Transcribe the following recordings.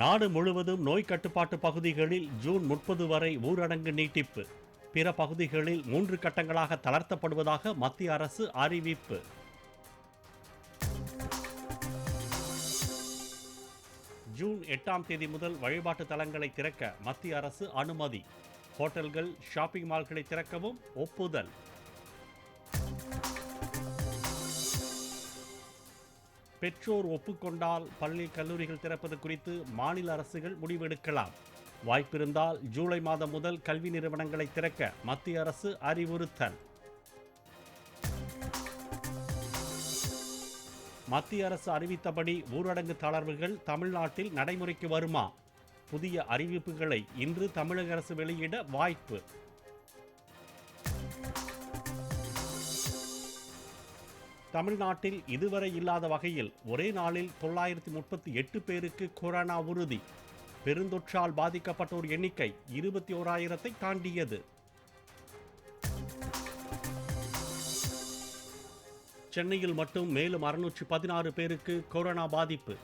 நாடு முழுவதும் நோய் கட்டுப்பாட்டு பகுதிகளில் ஜூன் 30 வரை ஊரடங்கு நீட்டிப்பு. பிற பகுதிகளில் 3 கட்டங்களாக தளர்த்தப்படுவதாக மத்திய அரசு அறிவிப்பு. ஜூன் 8ஆம் தேதி முதல் வழிபாட்டு தலங்களை திறக்க மத்திய அரசு அனுமதி. ஹோட்டல்கள், ஷாப்பிங் மால்களை திறக்கவும் ஒப்புதல். பெற்றோர் ஒப்புக்கொண்டால் பள்ளி, கல்லூரிகள் திறப்பது குறித்து மாநில அரசுகள் முடிவெடுக்கலாம். வாய்ப்பிருந்தால் ஜூலை மாதம் முதல் கல்வி நிறுவனங்களை திறக்க மத்திய அரசு அறிவுறுத்தல். மத்திய அரசு அறிவித்தபடி ஊரடங்கு தளர்வுகள் தமிழ்நாட்டில் நடைமுறைக்கு வருமா? புதிய அறிவிப்புகளை இன்று தமிழக அரசு வெளியிட வாய்ப்பு. தமிழ்நாட்டில் இதுவரை இல்லாத வகையில் ஒரே நாளில் 938 பேருக்கு கொரோனா உறுதி. பெருந்தொற்றால் பாதிக்கப்பட்டோர் எண்ணிக்கை 21,000-ஐ தாண்டியது. சென்னையில் மட்டும் மேலும் 616 பேருக்கு கொரோனா பாதிப்பு.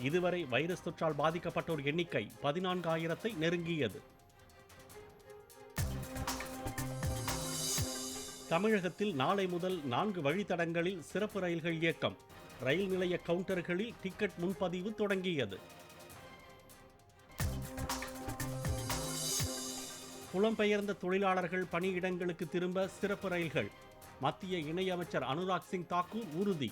இதுவரை வைரஸ் தொற்றால் பாதிக்கப்பட்டோர் எண்ணிக்கை 14,000-ஐ நெருங்கியது. தமிழகத்தில் நாளை முதல் 4 வழித்தடங்களில் சிறப்பு ரயில்கள் இயக்கம். ரயில் நிலைய கவுண்டர்களில் டிக்கெட் முன்பதிவு தொடங்கியது. புலம்பெயர்ந்த தொழிலாளர்கள் பணியிடங்களுக்கு திரும்ப சிறப்பு ரயில்கள். மத்திய இணையமைச்சர் அனுராக் சிங் தாக்கூர் உறுதி.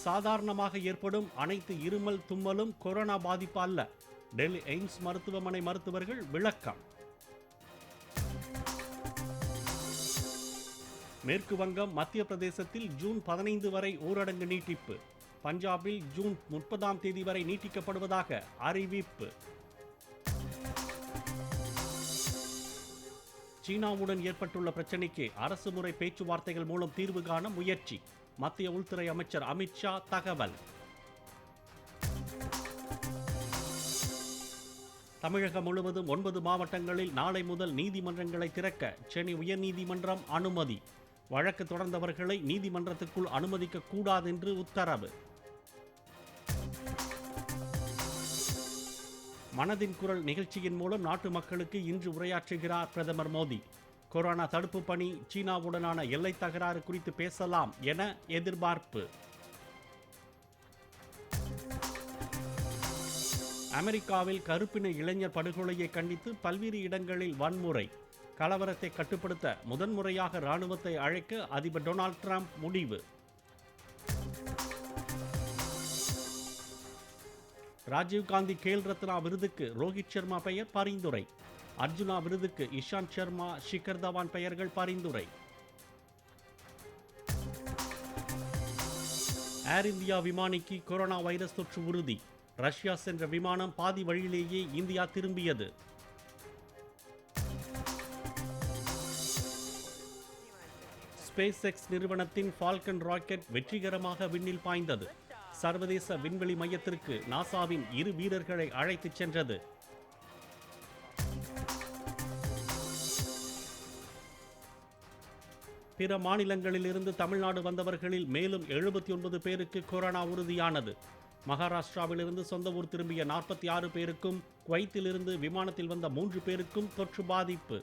சாதாரணமாக ஏற்படும் அனைத்து இருமல், தும்மலும் கொரோனா பாதிப்பு அல்ல. டெல்லி எய்ம்ஸ் மருத்துவமனை மருத்துவர்கள் விளக்கம். மேற்கு வங்கம், மத்திய பிரதேசத்தில் ஜூன் 15 வரை ஊரடங்கு நீட்டிப்பு. பஞ்சாபில் ஜூன் 30ஆம் தேதி வரை நீட்டிக்கப்படுவதாக அறிவிப்பு. சீனாவுடன் ஏற்பட்டுள்ள பிரச்சினைக்கு அரசு முறை பேச்சுவார்த்தைகள் மூலம் தீர்வு காண முயற்சி. மத்திய உள்துறை அமைச்சர் அமித்ஷா தகவல். தமிழகம் முழுவதும் 9 மாவட்டங்களில் நாளை முதல் நீதிமன்றங்களை திறக்க சென்னை உயர்நீதிமன்றம் அனுமதி. வழக்கு தொடர்ந்தவர்களை நீதிமன்றத்துக்குள் அனுமதிக்க கூடாது என்று உத்தரவு. மனதின் குரல் நிகழ்ச்சியின் மூலம் நாட்டு மக்களுக்கு இன்று உரையாற்றுகிறார் பிரதமர் மோடி. கொரோனா தடுப்பு பணி, சீனாவுடனான எல்லை தகராறு குறித்து பேசலாம் என எதிர்பார்ப்பு. அமெரிக்காவில் கருப்பின இளைஞர் படுகொலையை கண்டித்து பல்வேறு இடங்களில் வன்முறை. கலவரத்தை கட்டுப்படுத்த முதன்முறையாக ராணுவத்தை அழைக்க அதிபர் டொனால்ட் ட்ரம்ப் முடிவு. ராஜீவ்காந்தி கேல் ரத்னா விருதுக்கு ரோஹித் சர்மா பெயர் பரிந்துரை. அர்ஜுனா விருதுக்கு இஷாந்த் சர்மா, ஷிகர் தவான் பெயர்கள் பரிந்துரை. ஏர் இந்தியா விமானிக்கு கொரோனா வைரஸ் தொற்று உறுதி. ரஷ்யா சென்ற விமானம் பாதி வழியிலேயே இந்தியா திரும்பியது. ஸ்பேஸ் எக்ஸ் நிறுவனத்தின் ஃபால்கன் ராக்கெட் வெற்றிகரமாக விண்ணில் பாய்ந்தது. சர்வதேச விண்வெளி மையத்திற்கு நாசாவின் 2 வீரர்களை அழைத்துச் சென்றது. பிற மாநிலங்களிலிருந்து தமிழ்நாடு வந்தவர்களில் மேலும் 79 பேருக்கு கொரோனா உறுதியானது. மகாராஷ்டிராவிலிருந்து சொந்த ஊர் திரும்பிய 46 பேருக்கும், குவைத்திலிருந்து விமானத்தில் வந்த 3 பேருக்கும் தொற்று பாதிப்பு.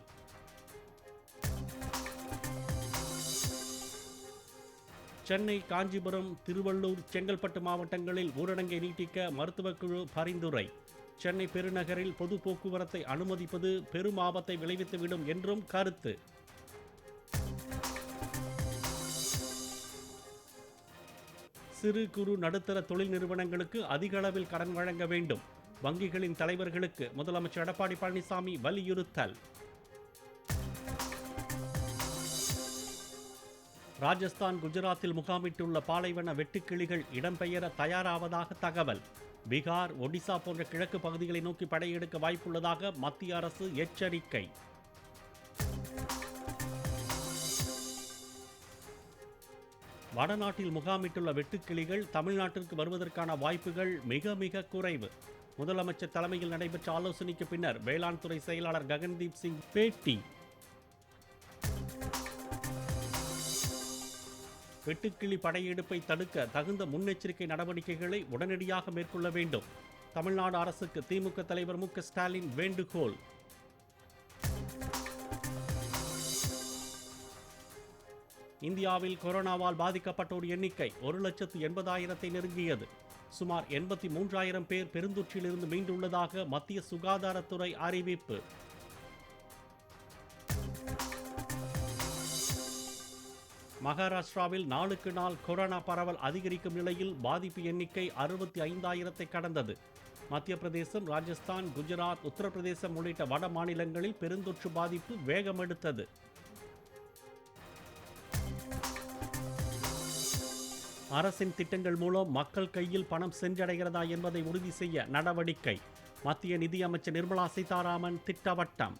சென்னை, காஞ்சிபுரம், திருவள்ளூர், செங்கல்பட்டு மாவட்டங்களில் ஊரடங்கை நீட்டிக்க மருத்துவக் குழு பரிந்துரை. சென்னை பெருநகரில் பொது போக்குவரத்தை அனுமதிப்பது பெரும் ஆபத்தை விளைவித்துவிடும் என்றும் கருத்து. சிறு, குறு, நடுத்தர தொழில் நிறுவனங்களுக்கு அதிக அளவில் கடன் வழங்க வேண்டும். வங்கிகளின் தலைவர்களுக்கு முதலமைச்சர் எடப்பாடி பழனிசாமி வலியுறுத்தல். ராஜஸ்தான், குஜராத்தில் முகாமிட்டுள்ள பாலைவன வெட்டுக்கிளிகள் இடம்பெயர தயாராவதாக தகவல். பீகார், ஒடிசா போன்ற கிழக்கு பகுதிகளை நோக்கி படையெடுக்க வாய்ப்புள்ளதாக மத்திய அரசு எச்சரிக்கை. வடநாட்டில் முகாமிட்டுள்ள வெட்டுக்கிளிகள் தமிழ்நாட்டிற்கு வருவதற்கான வாய்ப்புகள் மிக மிக குறைவு. முதலமைச்சர் தலைமையில் நடைபெற்ற ஆலோசனைக்கு பின்னர் வேளாண் துறை செயலாளர் ககன்தீப் சிங் பேட்டி. வெட்டுக்கிளி படையெடுப்பை தடுக்க தகுந்த முன்னெச்சரிக்கை நடவடிக்கைகளை உடனடியாக மேற்கொள்ள வேண்டும். தமிழ்நாடு அரசுக்கு திமுக தலைவர் மு.க.ஸ்டாலின் வேண்டுகோள். இந்தியாவில் கொரோனாவால் பாதிக்கப்பட்டோர் எண்ணிக்கை 1,80,000-ஐ நெருங்கியது. சுமார் 83,000 பேர் பெருந்தொற்றிலிருந்து மீண்டுள்ளதாக மத்திய சுகாதாரத்துறை அறிவிப்பு. மகாராஷ்டிராவில் நாளுக்கு நாள் கொரோனா பரவல் அதிகரிக்கும் நிலையில் பாதிப்பு எண்ணிக்கை 65,000-ஐ கடந்தது. மத்திய பிரதேசம், ராஜஸ்தான், குஜராத், உத்தரப்பிரதேசம் உள்ளிட்ட வட மாநிலங்களில் பெருந்தொற்று பாதிப்பு வேகமெடுத்தது. அரசின் திட்டங்கள் மூலம் மக்கள் கையில் பணம் சென்றடைகிறதா என்பதை உறுதி செய்ய நடவடிக்கை. மத்திய நிதியமைச்சர் நிர்மலா சீதாராமன் திட்டவட்டம்.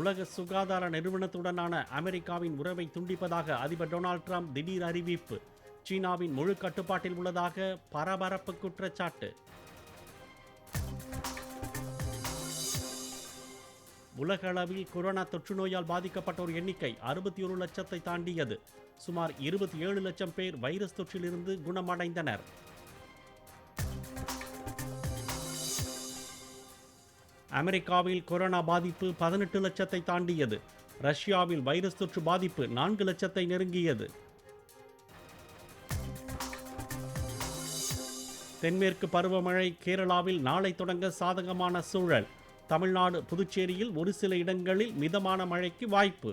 உலக சுகாதார நிறுவனத்துடனான அமெரிக்காவின் உறவை துண்டிப்பதாக அதிபர் டொனால்ட் ட்ரம்ப் திடீர் அறிவிப்பு. சீனாவின் முழு கட்டுப்பாட்டில் உள்ளதாக பரபரப்பு குற்றச்சாட்டு. உலகளவில் கொரோனா தொற்று நோயால் பாதிக்கப்பட்டோர் எண்ணிக்கை 61 லட்சத்தை தாண்டியது. சுமார் 27 லட்சம் பேர் வைரஸ் தொற்றிலிருந்து குணமடைந்தனர். அமெரிக்காவில் கொரோனா பாதிப்பு 18 லட்சத்தை தாண்டியது. ரஷ்யாவில் வைரஸ் தொற்று பாதிப்பு 4 லட்சத்தை நெருங்கியது. தென்மேற்கு பருவமழை கேரளாவில் நாளை தொடங்க சாதகமான சூழல். தமிழ்நாடு, புதுச்சேரியில் ஒரு சில இடங்களில் மிதமான மழைக்கு வாய்ப்பு.